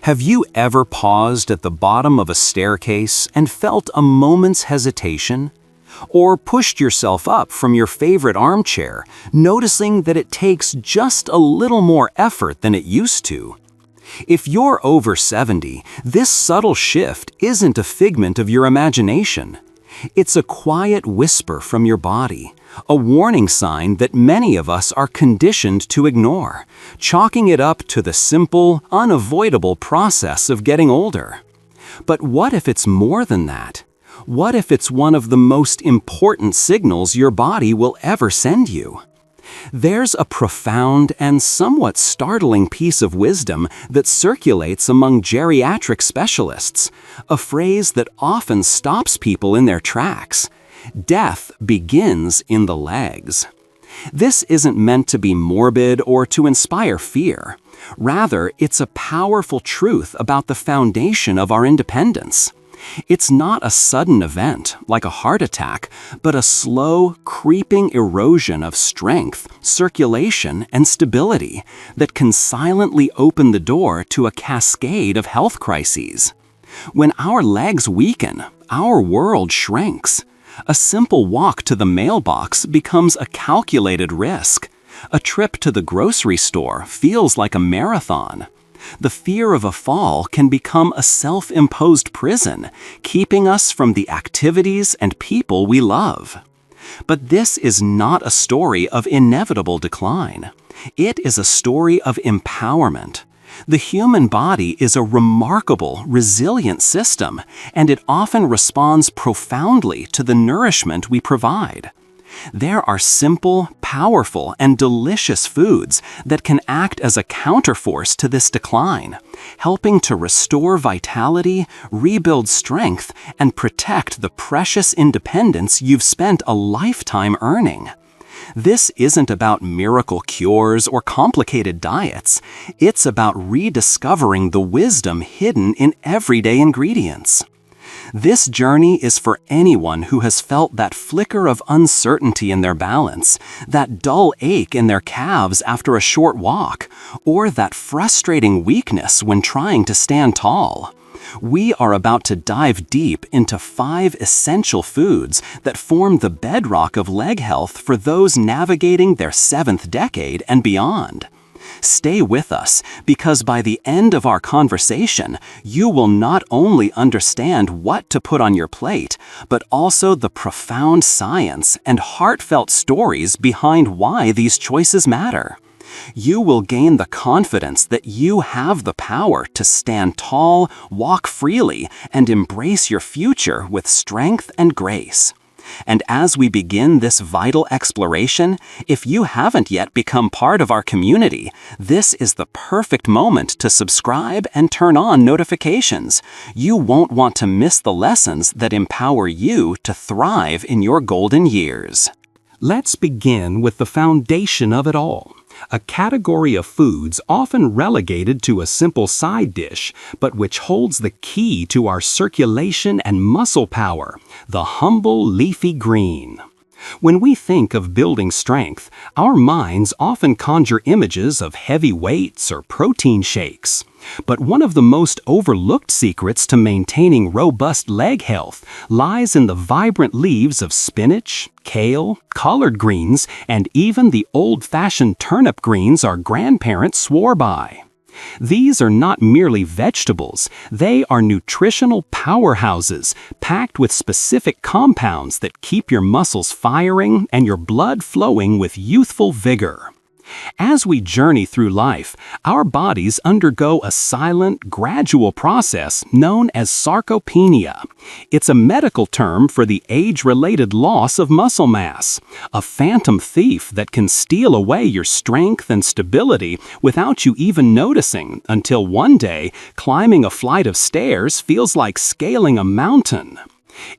Have you ever paused at the bottom of a staircase and felt a moment's hesitation? Or pushed yourself up from your favorite armchair, noticing that it takes just a little more effort than it used to? If you're over 70, this subtle shift isn't a figment of your imagination. It's a quiet whisper from your body, a warning sign that many of us are conditioned to ignore, chalking it up to the simple, unavoidable process of getting older. But what if it's more than that? What if it's one of the most important signals your body will ever send you? There's a profound and somewhat startling piece of wisdom that circulates among geriatric specialists, a phrase that often stops people in their tracks. Death begins in the legs. This isn't meant to be morbid or to inspire fear. Rather, it's a powerful truth about the foundation of our independence. It's not a sudden event, like a heart attack, but a slow, creeping erosion of strength, circulation, and stability that can silently open the door to a cascade of health crises. When our legs weaken, our world shrinks. A simple walk to the mailbox becomes a calculated risk. A trip to the grocery store feels like a marathon. The fear of a fall can become a self-imposed prison, keeping us from the activities and people we love. But this is not a story of inevitable decline. It is a story of empowerment. The human body is a remarkable, resilient system, and it often responds profoundly to the nourishment we provide. There are simple, powerful, and delicious foods that can act as a counterforce to this decline, helping to restore vitality, rebuild strength, and protect the precious independence you've spent a lifetime earning. This isn't about miracle cures or complicated diets. It's about rediscovering the wisdom hidden in everyday ingredients. This journey is for anyone who has felt that flicker of uncertainty in their balance, that dull ache in their calves after a short walk, or that frustrating weakness when trying to stand tall. We are about to dive deep into 5 essential foods that form the bedrock of leg health for those navigating their 7th decade and beyond. Stay with us, because by the end of our conversation, you will not only understand what to put on your plate, but also the profound science and heartfelt stories behind why these choices matter. You will gain the confidence that you have the power to stand tall, walk freely, and embrace your future with strength and grace. And as we begin this vital exploration, if you haven't yet become part of our community, this is the perfect moment to subscribe and turn on notifications. You won't want to miss the lessons that empower you to thrive in your golden years. Let's begin with the foundation of it all. A category of foods often relegated to a simple side dish, but which holds the key to our circulation and muscle power, the humble leafy green. When we think of building strength, our minds often conjure images of heavy weights or protein shakes. But one of the most overlooked secrets to maintaining robust leg health lies in the vibrant leaves of spinach, kale, collard greens, and even the old-fashioned turnip greens our grandparents swore by. These are not merely vegetables, they are nutritional powerhouses packed with specific compounds that keep your muscles firing and your blood flowing with youthful vigor. As we journey through life, our bodies undergo a silent, gradual process known as sarcopenia. It's a medical term for the age-related loss of muscle mass, a phantom thief that can steal away your strength and stability without you even noticing, until one day, climbing a flight of stairs feels like scaling a mountain.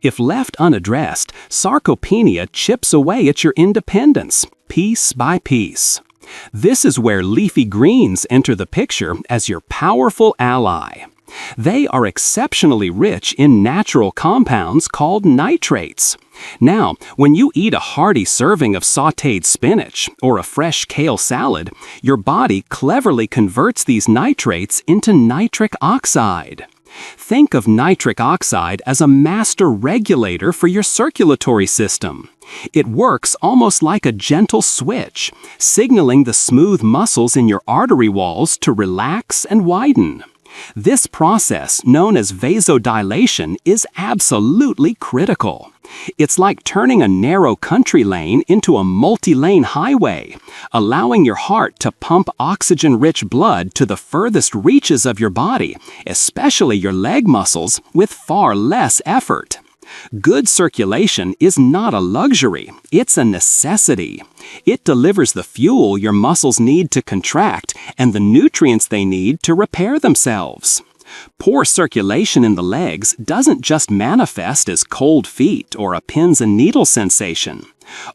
If left unaddressed, sarcopenia chips away at your independence, piece by piece. This is where leafy greens enter the picture as your powerful ally. They are exceptionally rich in natural compounds called nitrates. Now, when you eat a hearty serving of sautéed spinach or a fresh kale salad, your body cleverly converts these nitrates into nitric oxide. Think of nitric oxide as a master regulator for your circulatory system. It works almost like a gentle switch, signaling the smooth muscles in your artery walls to relax and widen. This process, known as vasodilation, is absolutely critical. It's like turning a narrow country lane into a multi-lane highway, allowing your heart to pump oxygen-rich blood to the furthest reaches of your body, especially your leg muscles, with far less effort. Good circulation is not a luxury, it's a necessity. It delivers the fuel your muscles need to contract and the nutrients they need to repair themselves. Poor circulation in the legs doesn't just manifest as cold feet or a pins and needles sensation.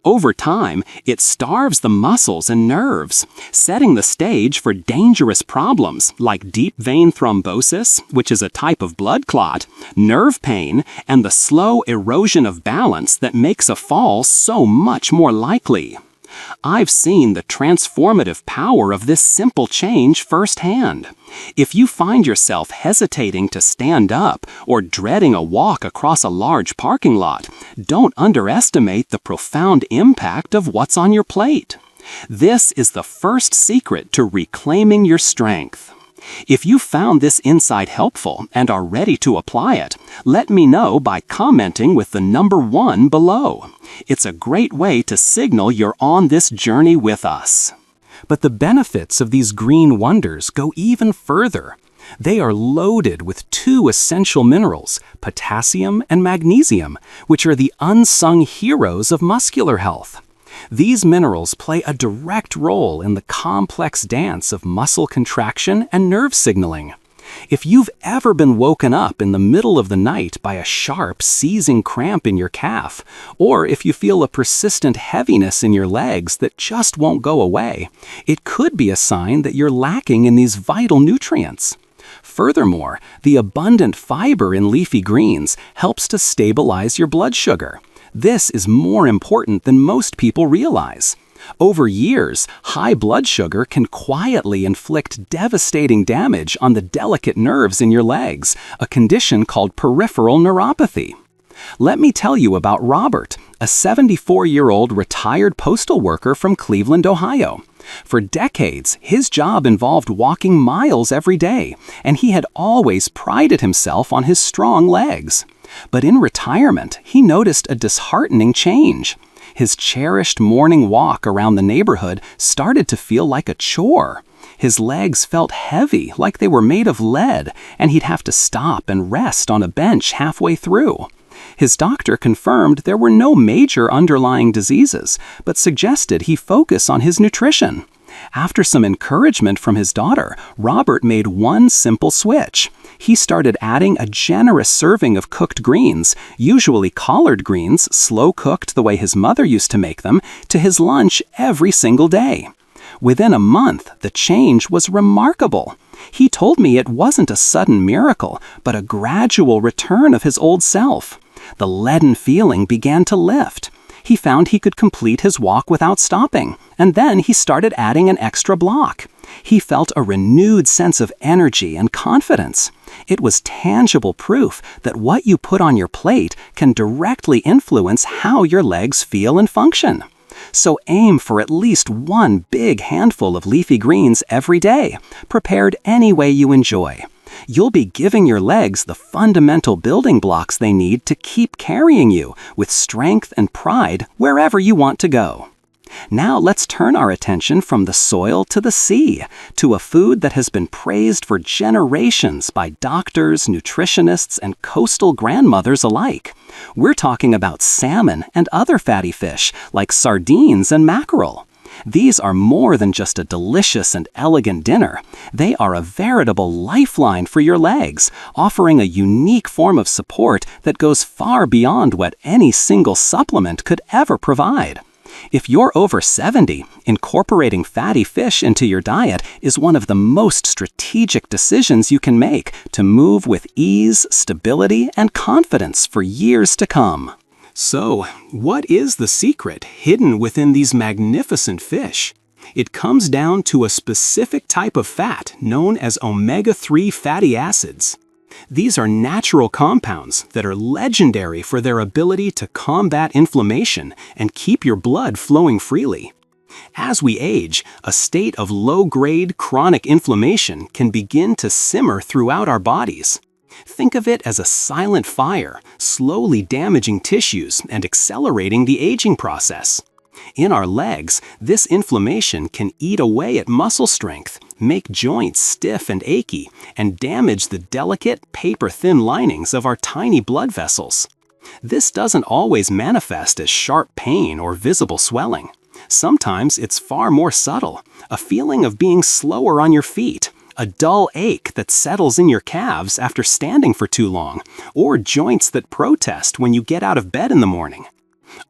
Over time, it starves the muscles and nerves, setting the stage for dangerous problems like deep vein thrombosis, which is a type of blood clot, nerve pain, and the slow erosion of balance that makes a fall so much more likely. I've seen the transformative power of this simple change firsthand. If you find yourself hesitating to stand up or dreading a walk across a large parking lot, don't underestimate the profound impact of what's on your plate. This is the first secret to reclaiming your strength. If you found this insight helpful and are ready to apply it, let me know by commenting with the number 1 below. It's a great way to signal you're on this journey with us. But the benefits of these green wonders go even further. They are loaded with 2 essential minerals, potassium and magnesium, which are the unsung heroes of muscular health. These minerals play a direct role in the complex dance of muscle contraction and nerve signaling. If you've ever been woken up in the middle of the night by a sharp, seizing cramp in your calf, or if you feel a persistent heaviness in your legs that just won't go away, it could be a sign that you're lacking in these vital nutrients. Furthermore, the abundant fiber in leafy greens helps to stabilize your blood sugar. This is more important than most people realize. Over years, high blood sugar can quietly inflict devastating damage on the delicate nerves in your legs, a condition called peripheral neuropathy. Let me tell you about Robert, a 74-year-old retired postal worker from Cleveland, Ohio. For decades, his job involved walking miles every day, and he had always prided himself on his strong legs. But in retirement, he noticed a disheartening change. His cherished morning walk around the neighborhood started to feel like a chore. His legs felt heavy, like they were made of lead, and he'd have to stop and rest on a bench halfway through. His doctor confirmed there were no major underlying diseases, but suggested he focus on his nutrition. After some encouragement from his daughter, Robert made one simple switch. He started adding a generous serving of cooked greens, usually collard greens, slow cooked the way his mother used to make them, to his lunch every single day. Within a month, the change was remarkable. He told me it wasn't a sudden miracle, but a gradual return of his old self. The leaden feeling began to lift. He found he could complete his walk without stopping, and then he started adding an extra block. He felt a renewed sense of energy and confidence. It was tangible proof that what you put on your plate can directly influence how your legs feel and function. So aim for at least one big handful of leafy greens every day, prepared any way you enjoy. You'll be giving your legs the fundamental building blocks they need to keep carrying you with strength and pride wherever you want to go. Now let's turn our attention from the soil to the sea, to a food that has been praised for generations by doctors, nutritionists, and coastal grandmothers alike. We're talking about salmon and other fatty fish like sardines and mackerel. These are more than just a delicious and elegant dinner. They are a veritable lifeline for your legs, offering a unique form of support that goes far beyond what any single supplement could ever provide. If you're over 70, incorporating fatty fish into your diet is one of the most strategic decisions you can make to move with ease, stability, and confidence for years to come. So, what is the secret hidden within these magnificent fish? It comes down to a specific type of fat known as omega-3 fatty acids. These are natural compounds that are legendary for their ability to combat inflammation and keep your blood flowing freely. As we age, a state of low-grade chronic inflammation can begin to simmer throughout our bodies. Think of it as a silent fire, slowly damaging tissues and accelerating the aging process. In our legs, this inflammation can eat away at muscle strength, make joints stiff and achy, and damage the delicate, paper-thin linings of our tiny blood vessels. This doesn't always manifest as sharp pain or visible swelling. Sometimes it's far more subtle, a feeling of being slower on your feet, a dull ache that settles in your calves after standing for too long, or joints that protest when you get out of bed in the morning.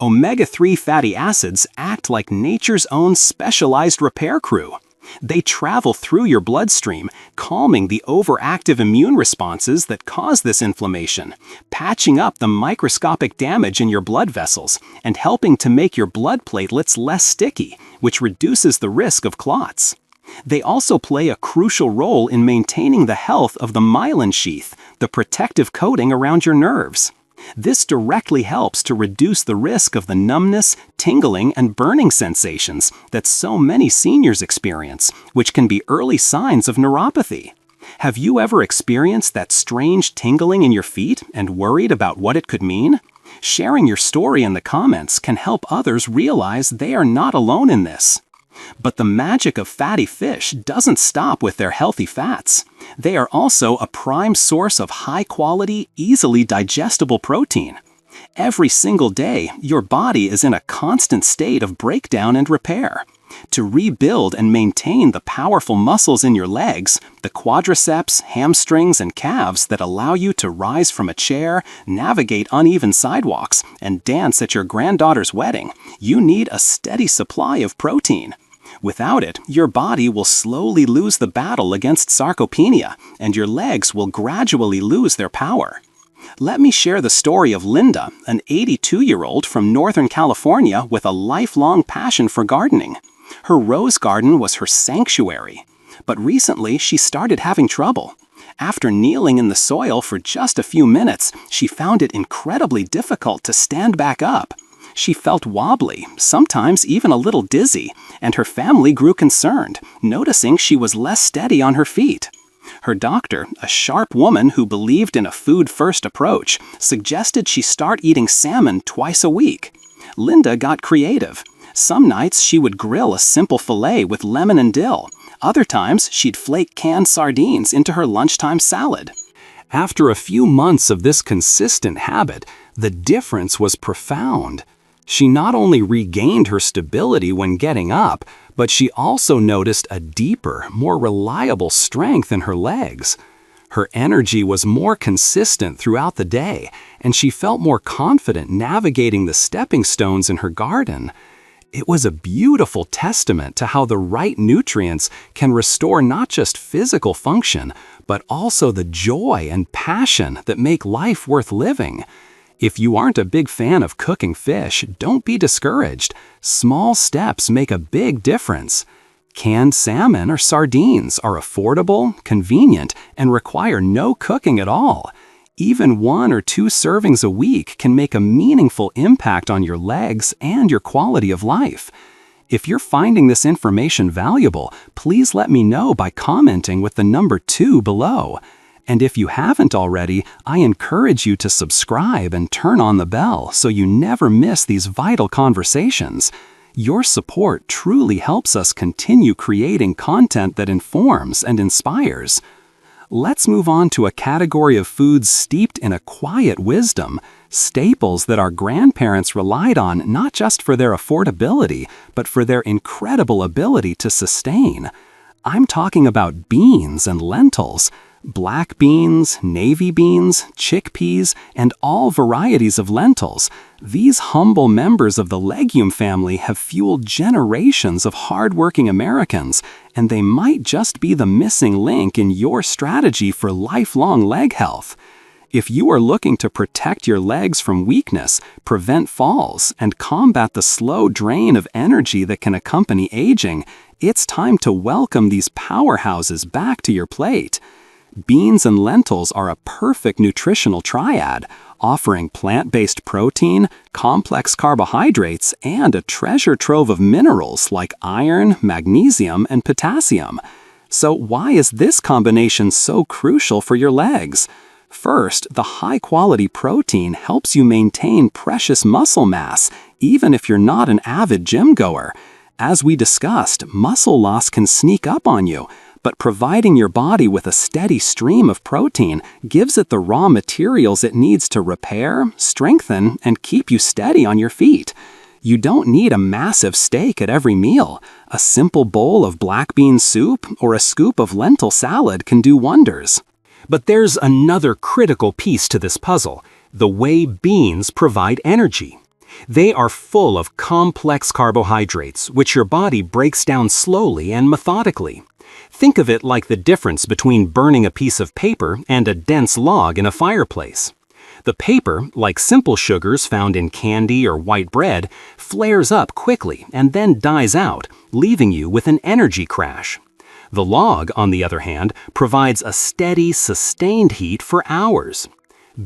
Omega-3 fatty acids act like nature's own specialized repair crew. They travel through your bloodstream, calming the overactive immune responses that cause this inflammation, patching up the microscopic damage in your blood vessels, and helping to make your blood platelets less sticky, which reduces the risk of clots. They also play a crucial role in maintaining the health of the myelin sheath, the protective coating around your nerves. This directly helps to reduce the risk of the numbness, tingling, and burning sensations that so many seniors experience, which can be early signs of neuropathy. Have you ever experienced that strange tingling in your feet and worried about what it could mean? Sharing your story in the comments can help others realize they are not alone in this. But the magic of fatty fish doesn't stop with their healthy fats. They are also a prime source of high-quality, easily digestible protein. Every single day, your body is in a constant state of breakdown and repair. To rebuild and maintain the powerful muscles in your legs, the quadriceps, hamstrings, and calves that allow you to rise from a chair, navigate uneven sidewalks, and dance at your granddaughter's wedding, you need a steady supply of protein. Without it, your body will slowly lose the battle against sarcopenia, and your legs will gradually lose their power. Let me share the story of Linda, an 82-year-old from Northern California with a lifelong passion for gardening. Her rose garden was her sanctuary. But recently, she started having trouble. After kneeling in the soil for just a few minutes, she found it incredibly difficult to stand back up. She felt wobbly, sometimes even a little dizzy, and her family grew concerned, noticing she was less steady on her feet. Her doctor, a sharp woman who believed in a food-first approach, suggested she start eating salmon twice a week. Linda got creative. Some nights she would grill a simple fillet with lemon and dill. Other times she'd flake canned sardines into her lunchtime salad. After a few months of this consistent habit, the difference was profound. She not only regained her stability when getting up, but she also noticed a deeper, more reliable strength in her legs. Her energy was more consistent throughout the day, and she felt more confident navigating the stepping stones in her garden. It was a beautiful testament to how the right nutrients can restore not just physical function, but also the joy and passion that make life worth living. If you aren't a big fan of cooking fish, don't be discouraged. Small steps make a big difference. Canned salmon or sardines are affordable, convenient, and require no cooking at all. Even 1 or 2 servings a week can make a meaningful impact on your legs and your quality of life. If you're finding this information valuable, please let me know by commenting with the number 2 below. And if you haven't already, I encourage you to subscribe and turn on the bell so you never miss these vital conversations. Your support truly helps us continue creating content that informs and inspires. Let's move on to a category of foods steeped in a quiet wisdom, staples that our grandparents relied on not just for their affordability, but for their incredible ability to sustain. I'm talking about beans and lentils. Black beans, navy beans, chickpeas, and all varieties of lentils, these humble members of the legume family have fueled generations of hardworking Americans, and they might just be the missing link in your strategy for lifelong leg health. If you are looking to protect your legs from weakness, prevent falls, and combat the slow drain of energy that can accompany aging, it's time to welcome these powerhouses back to your plate. Beans and lentils are a perfect nutritional triad, offering plant-based protein, complex carbohydrates, and a treasure trove of minerals like iron, magnesium, and potassium. So why is this combination so crucial for your legs? First, the high-quality protein helps you maintain precious muscle mass, even if you're not an avid gym goer. As we discussed, muscle loss can sneak up on you, but providing your body with a steady stream of protein gives it the raw materials it needs to repair, strengthen, and keep you steady on your feet. You don't need a massive steak at every meal. A simple bowl of black bean soup or a scoop of lentil salad can do wonders. But there's another critical piece to this puzzle: the way beans provide energy. They are full of complex carbohydrates, which your body breaks down slowly and methodically. Think of it like the difference between burning a piece of paper and a dense log in a fireplace. The paper, like simple sugars found in candy or white bread, flares up quickly and then dies out, leaving you with an energy crash. The log, on the other hand, provides a steady, sustained heat for hours.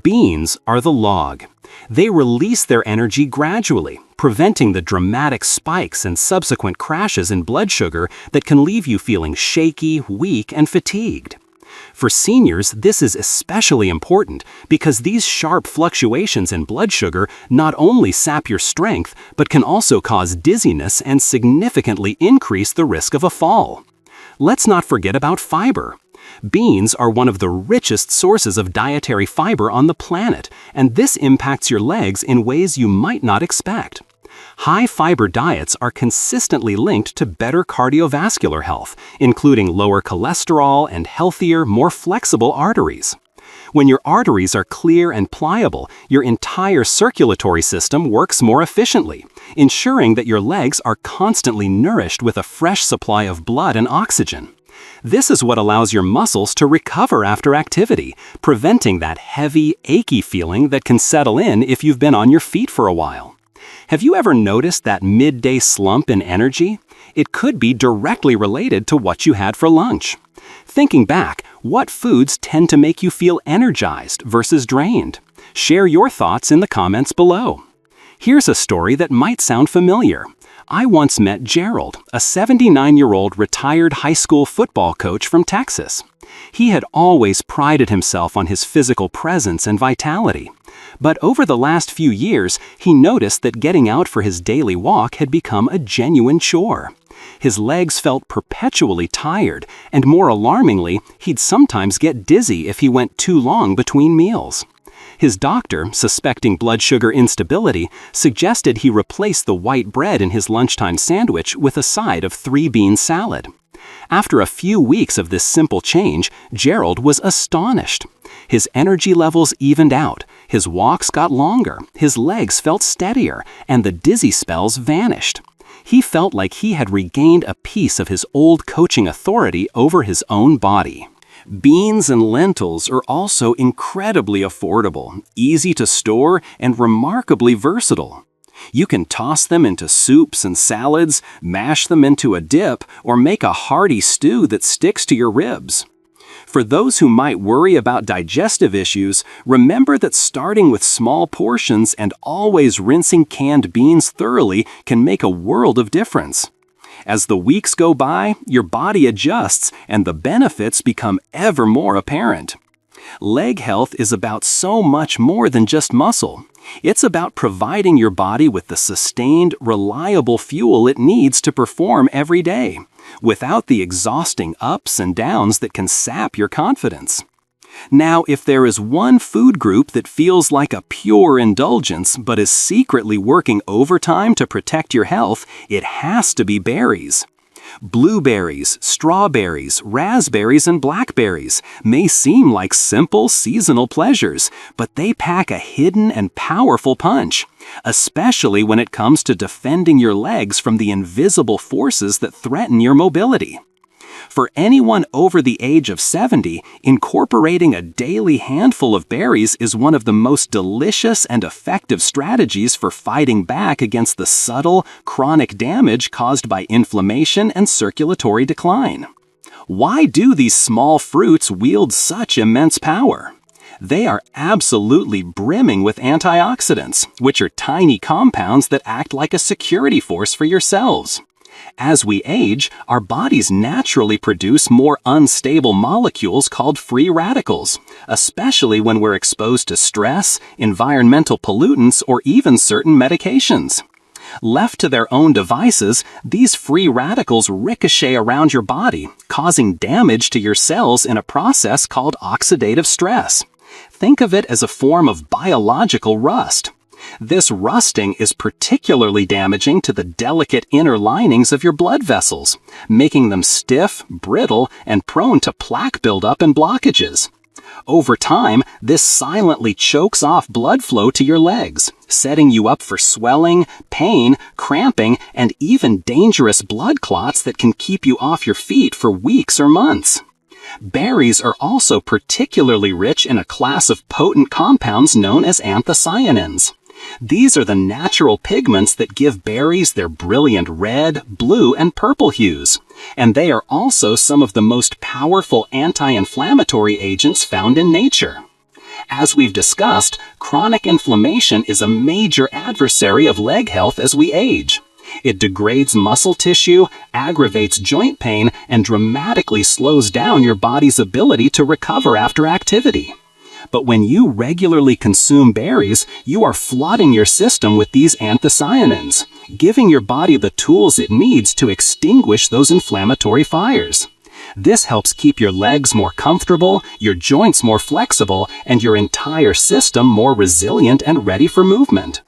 Beans are the log. They release their energy gradually, preventing the dramatic spikes and subsequent crashes in blood sugar that can leave you feeling shaky, weak, and fatigued. For seniors, this is especially important because these sharp fluctuations in blood sugar not only sap your strength, but can also cause dizziness and significantly increase the risk of a fall. Let's not forget about fiber. Beans are one of the richest sources of dietary fiber on the planet, and this impacts your legs in ways you might not expect. High-fiber diets are consistently linked to better cardiovascular health, including lower cholesterol and healthier, more flexible arteries. When your arteries are clear and pliable, your entire circulatory system works more efficiently, ensuring that your legs are constantly nourished with a fresh supply of blood and oxygen. This is what allows your muscles to recover after activity, preventing that heavy, achy feeling that can settle in if you've been on your feet for a while. Have you ever noticed that midday slump in energy? It could be directly related to what you had for lunch. Thinking back, what foods tend to make you feel energized versus drained? Share your thoughts in the comments below. Here's a story that might sound familiar. I once met Gerald, a 79-year-old retired high school football coach from Texas. He had always prided himself on his physical presence and vitality. But over the last few years, he noticed that getting out for his daily walk had become a genuine chore. His legs felt perpetually tired, and more alarmingly, he'd sometimes get dizzy if he went too long between meals. His doctor, suspecting blood sugar instability, suggested he replace the white bread in his lunchtime sandwich with a side of 3-bean salad. After a few weeks of this simple change, Gerald was astonished. His energy levels evened out, his walks got longer, his legs felt steadier, and the dizzy spells vanished. He felt like he had regained a piece of his old coaching authority over his own body. Beans and lentils are also incredibly affordable, easy to store, and remarkably versatile. You can toss them into soups and salads, mash them into a dip, or make a hearty stew that sticks to your ribs. For those who might worry about digestive issues, remember that starting with small portions and always rinsing canned beans thoroughly can make a world of difference. As the weeks go by, your body adjusts and the benefits become ever more apparent. Leg health is about so much more than just muscle. It's about providing your body with the sustained, reliable fuel it needs to perform every day, without the exhausting ups and downs that can sap your confidence. Now, if there is one food group that feels like a pure indulgence but is secretly working overtime to protect your health, it has to be berries. Blueberries, strawberries, raspberries, and blackberries may seem like simple seasonal pleasures, but they pack a hidden and powerful punch, especially when it comes to defending your legs from the invisible forces that threaten your mobility. For anyone over the age of 70, incorporating a daily handful of berries is one of the most delicious and effective strategies for fighting back against the subtle, chronic damage caused by inflammation and circulatory decline. Why do these small fruits wield such immense power? They are absolutely brimming with antioxidants, which are tiny compounds that act like a security force for your cells. As we age, our bodies naturally produce more unstable molecules called free radicals, especially when we're exposed to stress, environmental pollutants, or even certain medications. Left to their own devices, these free radicals ricochet around your body, causing damage to your cells in a process called oxidative stress. Think of it as a form of biological rust. This rusting is particularly damaging to the delicate inner linings of your blood vessels, making them stiff, brittle, and prone to plaque buildup and blockages. Over time, this silently chokes off blood flow to your legs, setting you up for swelling, pain, cramping, and even dangerous blood clots that can keep you off your feet for weeks or months. Berries are also particularly rich in a class of potent compounds known as anthocyanins. These are the natural pigments that give berries their brilliant red, blue, and purple hues, and they are also some of the most powerful anti-inflammatory agents found in nature. As we've discussed, chronic inflammation is a major adversary of leg health as we age. It degrades muscle tissue, aggravates joint pain, and dramatically slows down your body's ability to recover after activity. But when you regularly consume berries, you are flooding your system with these anthocyanins, giving your body the tools it needs to extinguish those inflammatory fires. This helps keep your legs more comfortable, your joints more flexible, and your entire system more resilient and ready for movement.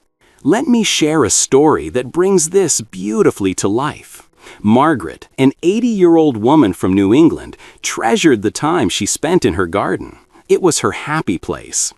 Let me share a story that brings this beautifully to life. Margaret, an 80-year-old woman from New England, treasured the time she spent in her garden. It was her happy place.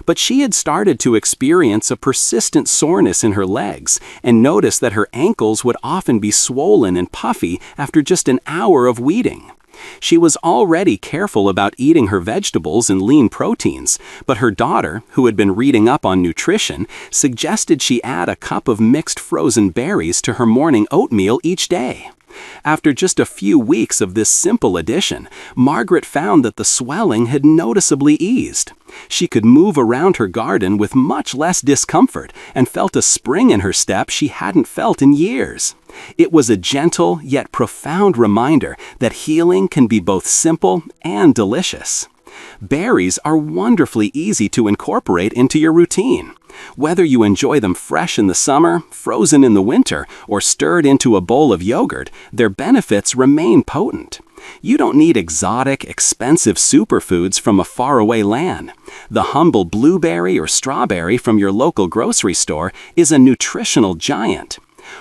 But she had started to experience a persistent soreness in her legs and noticed that her ankles would often be swollen and puffy after just an hour of weeding. She was already careful about eating her vegetables and lean proteins, but her daughter, who had been reading up on nutrition, suggested she add a cup of mixed frozen berries to her morning oatmeal each day. After just a few weeks of this simple addition, Margaret found that the swelling had noticeably eased. She could move around her garden with much less discomfort and felt a spring in her step she hadn't felt in years. It was a gentle yet profound reminder that healing can be both simple and delicious. Berries are wonderfully easy to incorporate into your routine. Whether you enjoy them fresh in the summer, frozen in the winter, or stirred into a bowl of yogurt, their benefits remain potent. You don't need exotic, expensive superfoods from a faraway land. The humble blueberry or strawberry from your local grocery store is a nutritional giant.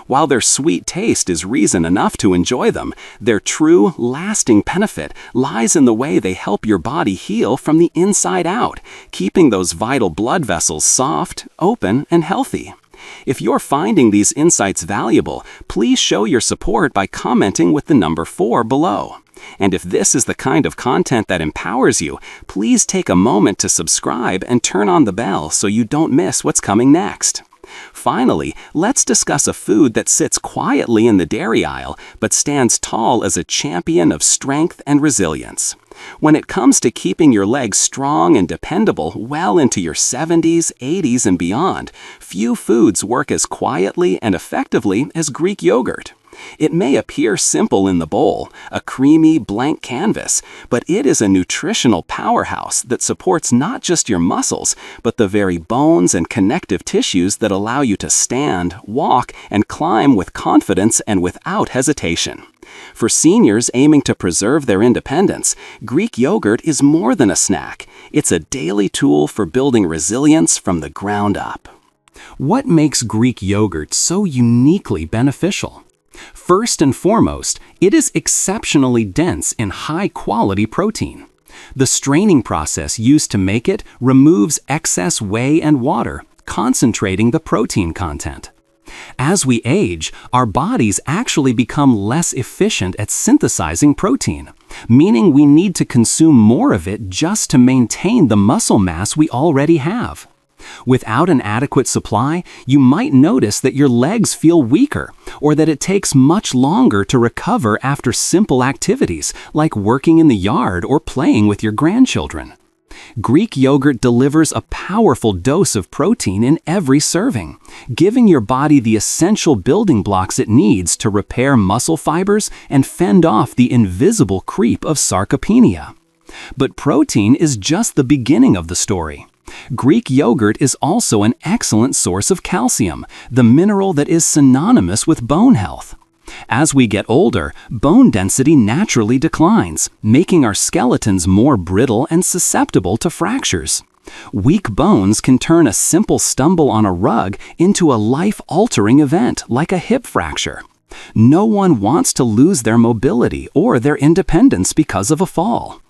While their sweet taste is reason enough to enjoy them, their true, lasting benefit lies in the way they help your body heal from the inside out, keeping those vital blood vessels soft, open, and healthy. If you're finding these insights valuable, please show your support by commenting with the number 4 below. And if this is the kind of content that empowers you, please take a moment to subscribe and turn on the bell so you don't miss what's coming next. Finally, let's discuss a food that sits quietly in the dairy aisle but stands tall as a champion of strength and resilience. When it comes to keeping your legs strong and dependable well into your 70s, 80s, and beyond, few foods work as quietly and effectively as Greek yogurt. It may appear simple in the bowl, a creamy, blank canvas, but it is a nutritional powerhouse that supports not just your muscles, but the very bones and connective tissues that allow you to stand, walk, and climb with confidence and without hesitation. For seniors aiming to preserve their independence, Greek yogurt is more than a snack. It's a daily tool for building resilience from the ground up. What makes Greek yogurt so uniquely beneficial? First and foremost, it is exceptionally dense in high-quality protein. The straining process used to make it removes excess whey and water, concentrating the protein content. As we age, our bodies actually become less efficient at synthesizing protein, meaning we need to consume more of it just to maintain the muscle mass we already have. Without an adequate supply, you might notice that your legs feel weaker, or that it takes much longer to recover after simple activities like working in the yard or playing with your grandchildren. Greek yogurt delivers a powerful dose of protein in every serving, giving your body the essential building blocks it needs to repair muscle fibers and fend off the invisible creep of sarcopenia. But protein is just the beginning of the story. Greek yogurt is also an excellent source of calcium, the mineral that is synonymous with bone health. As we get older, bone density naturally declines, making our skeletons more brittle and susceptible to fractures. Weak bones can turn a simple stumble on a rug into a life-altering event like a hip fracture. No one wants to lose their mobility or their independence because of a fall.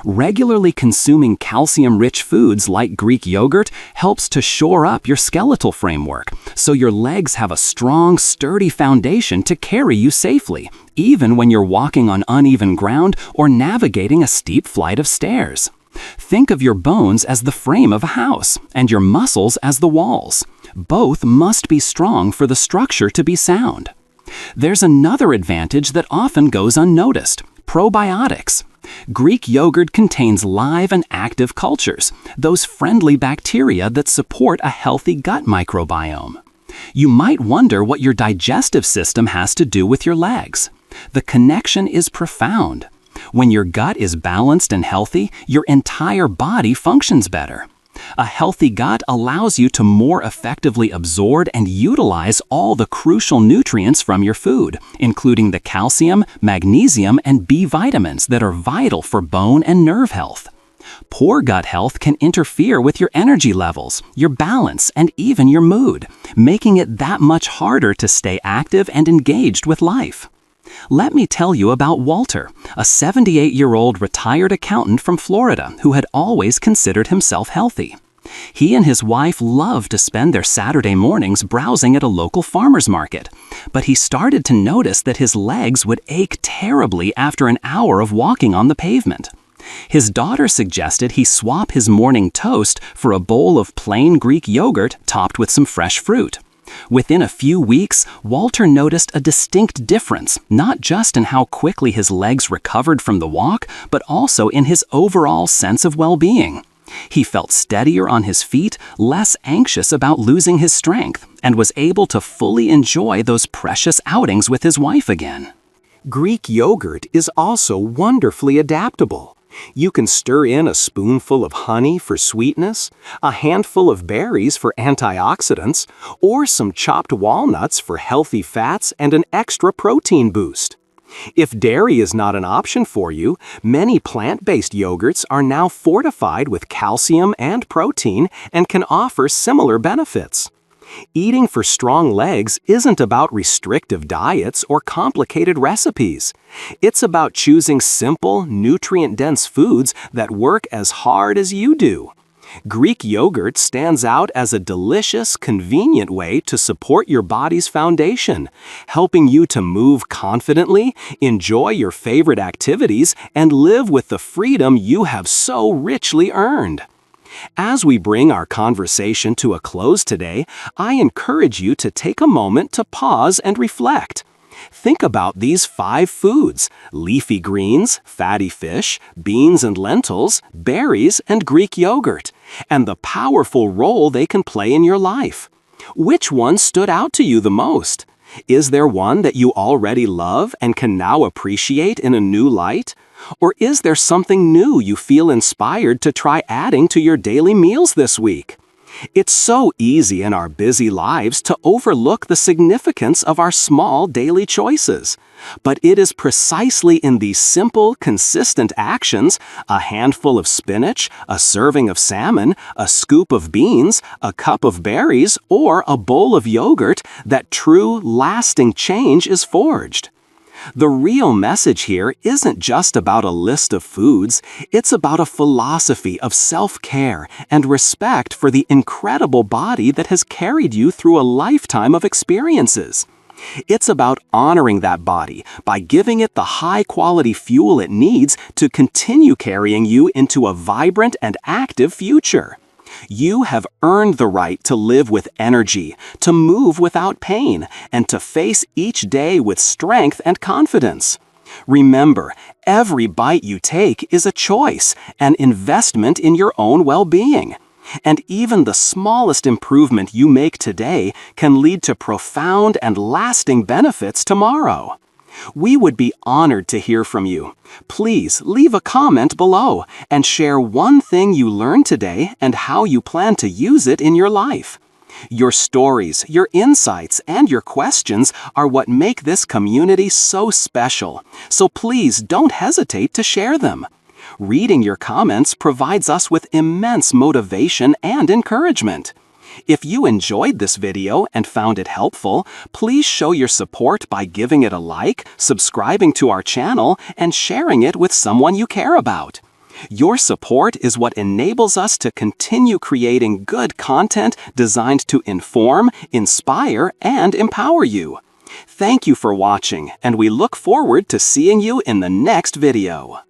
Regularly consuming calcium-rich foods like Greek yogurt helps to shore up your skeletal framework, so your legs have a strong, sturdy foundation to carry you safely, even when you're walking on uneven ground or navigating a steep flight of stairs. Think of your bones as the frame of a house, and your muscles as the walls. Both must be strong for the structure to be sound. There's another advantage that often goes unnoticed: probiotics. Greek yogurt contains live and active cultures, those friendly bacteria that support a healthy gut microbiome. You might wonder what your digestive system has to do with your legs. The connection is profound. When your gut is balanced and healthy, your entire body functions better. A healthy gut allows you to more effectively absorb and utilize all the crucial nutrients from your food, including the calcium, magnesium, and B vitamins that are vital for bone and nerve health. Poor gut health can interfere with your energy levels, your balance, and even your mood, making it that much harder to stay active and engaged with life. Let me tell you about Walter, a 78-year-old retired accountant from Florida who had always considered himself healthy. He and his wife loved to spend their Saturday mornings browsing at a local farmer's market, but he started to notice that his legs would ache terribly after an hour of walking on the pavement. His daughter suggested he swap his morning toast for a bowl of plain Greek yogurt topped with some fresh fruit. Within a few weeks, Walter noticed a distinct difference, not just in how quickly his legs recovered from the walk, but also in his overall sense of well-being. He felt steadier on his feet, less anxious about losing his strength, and was able to fully enjoy those precious outings with his wife again. Greek yogurt is also wonderfully adaptable. You can stir in a spoonful of honey for sweetness, a handful of berries for antioxidants, or some chopped walnuts for healthy fats and an extra protein boost. If dairy is not an option for you, many plant-based yogurts are now fortified with calcium and protein and can offer similar benefits. Eating for strong legs isn't about restrictive diets or complicated recipes. It's about choosing simple, nutrient-dense foods that work as hard as you do. Greek yogurt stands out as a delicious, convenient way to support your body's foundation, helping you to move confidently, enjoy your favorite activities, and live with the freedom you have so richly earned. As we bring our conversation to a close today, I encourage you to take a moment to pause and reflect. Think about these 5 foods: leafy greens, fatty fish, beans and lentils, berries, and Greek yogurt, and the powerful role they can play in your life. Which one stood out to you the most? Is there one that you already love and can now appreciate in a new light? Or is there something new you feel inspired to try adding to your daily meals this week? It's so easy in our busy lives to overlook the significance of our small daily choices. But it is precisely in these simple, consistent actions, a handful of spinach, a serving of salmon, a scoop of beans, a cup of berries, or a bowl of yogurt, that true, lasting change is forged. The real message here isn't just about a list of foods, it's about a philosophy of self-care and respect for the incredible body that has carried you through a lifetime of experiences. It's about honoring that body by giving it the high-quality fuel it needs to continue carrying you into a vibrant and active future. You have earned the right to live with energy, to move without pain, and to face each day with strength and confidence. Remember, every bite you take is a choice, an investment in your own well-being. And even the smallest improvement you make today can lead to profound and lasting benefits tomorrow. We would be honored to hear from you. Please leave a comment below and share one thing you learned today and how you plan to use it in your life. Your stories, your insights, and your questions are what make this community so special, so please don't hesitate to share them. Reading your comments provides us with immense motivation and encouragement. If you enjoyed this video and found it helpful, please show your support by giving it a like, subscribing to our channel, and sharing it with someone you care about. Your support is what enables us to continue creating good content designed to inform, inspire, and empower you. Thank you for watching, and we look forward to seeing you in the next video.